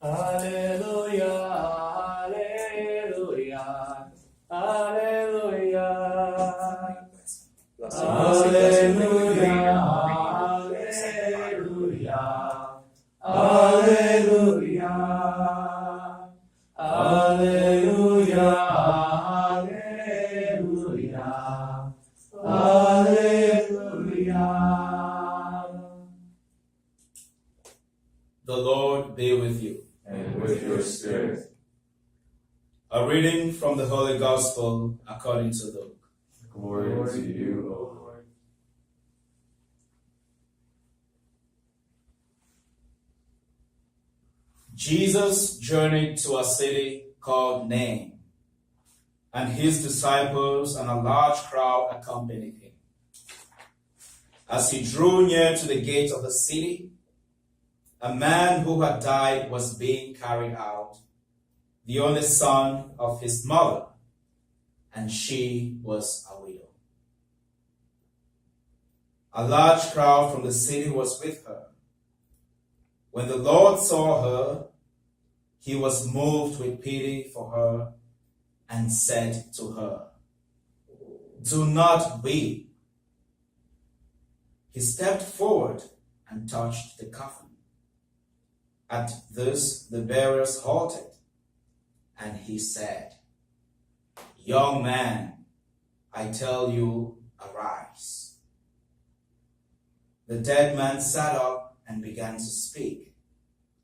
Hallelujah, hallelujah, hallelujah. Hallelujah, hallelujah, hallelujah, hallelujah, hallelujah, hallelujah. The Lord be with you. And with your spirit. A reading from the Holy Gospel according to Luke. Glory to you, O Lord. Jesus journeyed to a city called Nain, and his disciples and a large crowd accompanied him. As he drew near to the gate of the city, a man who had died was being carried out, the only son of his mother, and she was a widow. A large crowd from the city was with her. When the Lord saw her, he was moved with pity for her and said to her, "Do not weep." He stepped forward and touched the coffin. At this, the bearers halted, and he said, "Young man, I tell you, arise." The dead man sat up and began to speak,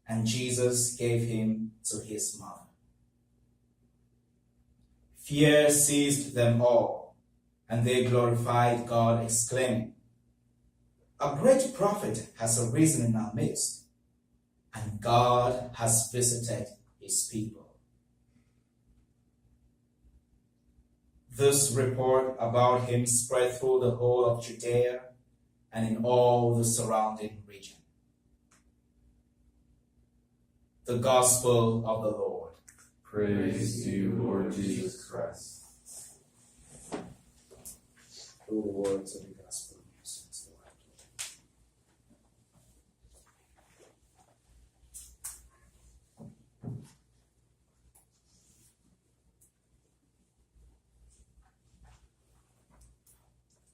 and Jesus gave him to his mother. Fear seized them all, and they glorified God, exclaiming, "A great prophet has arisen in our midst, and God has visited his people." This report about him spread through the whole of Judea and in all the surrounding region. The Gospel of the Lord. Praise to you, Lord Jesus Christ. Through the words of the Gospel.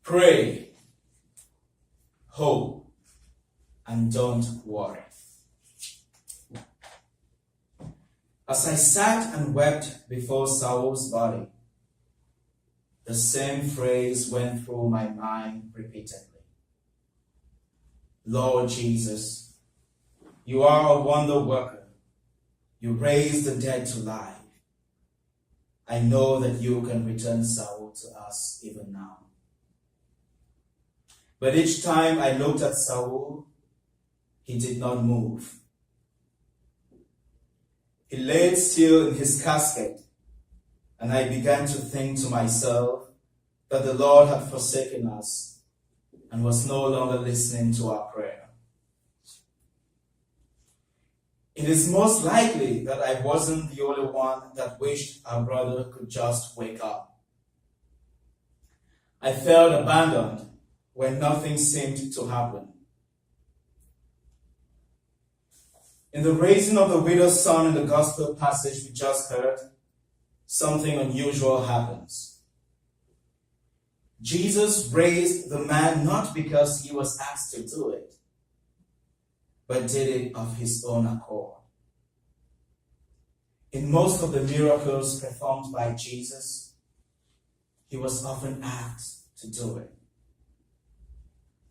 Pray, hope, and don't worry. As I sat and wept before Saul's body, the same phrase went through my mind repeatedly. Lord Jesus, you are a wonder worker. You raise the dead to life. I know that you can return Saul to us even now. But each time I looked at Saul, he did not move. He lay still in his casket, and I began to think to myself that the Lord had forsaken us and was no longer listening to our prayer. It is most likely that I wasn't the only one that wished our brother could just wake up. I felt abandoned when nothing seemed to happen. In the raising of the widow's son in the gospel passage we just heard, something unusual happens. Jesus raised the man not because he was asked to do it, but did it of his own accord. In most of the miracles performed by Jesus, he was often asked to do it.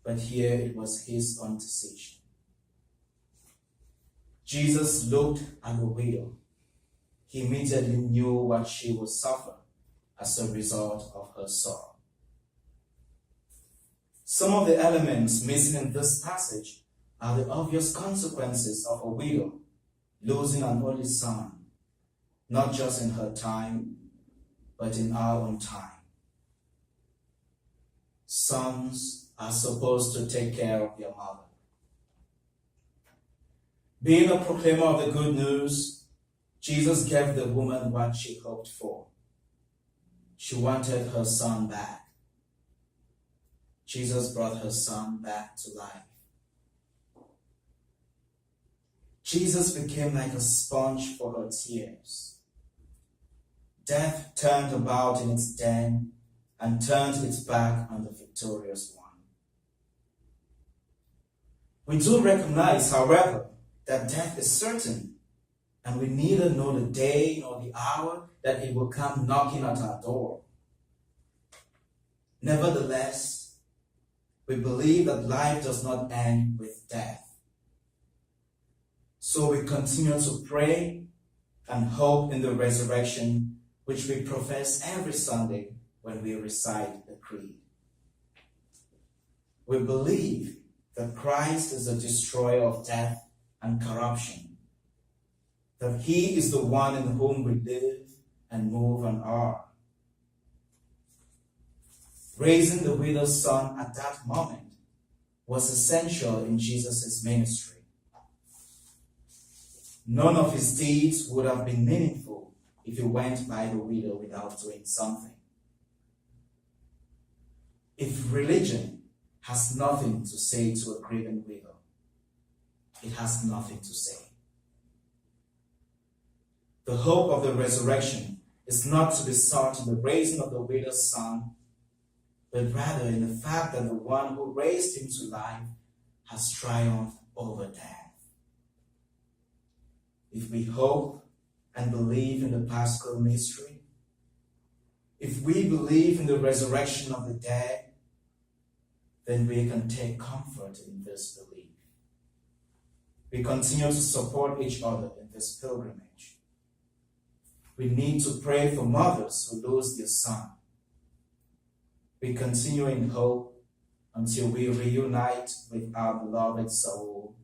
But here it was his own decision. Jesus looked at the widow. He immediately knew what she would suffer as a result of her sorrow. Some of the elements missing in this passage are the obvious consequences of a widow losing an only son, not just in her time, but in our own time. Sons are supposed to take care of their mother. Being a proclaimer of the good news, Jesus gave the woman what she hoped for. She wanted her son back. Jesus brought her son back to life. Jesus became like a sponge for her tears. Death turned about in its den and turned its back on the victorious one. We do recognize, however, that death is certain, and we neither know the day nor the hour that it will come knocking at our door. Nevertheless, we believe that life does not end with death. So we continue to pray and hope in the resurrection, which we profess every Sunday when we recite the Creed. We believe that Christ is the destroyer of death and corruption, that he is the one in whom we live and move and are. Raising the widow's son at that moment was essential in Jesus' ministry. None of his deeds would have been meaningful if he went by the widow without doing something. If religion has nothing to say to a grieving widow, it has nothing to say. The hope of the resurrection is not to be sought in the raising of the widow's son, but rather in the fact that the one who raised him to life has triumphed over death. If we hope and believe in the Paschal mystery, if we believe in the resurrection of the dead, then we can take comfort in this belief. We continue to support each other in this pilgrimage. We need to pray for mothers who lose their son. We continue in hope until we reunite with our beloved Saul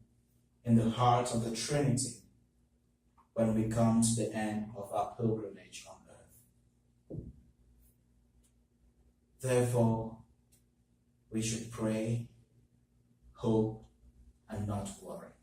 in the heart of the Trinity when we come to the end of our pilgrimage on earth. Therefore, we should pray, hope, and not worry.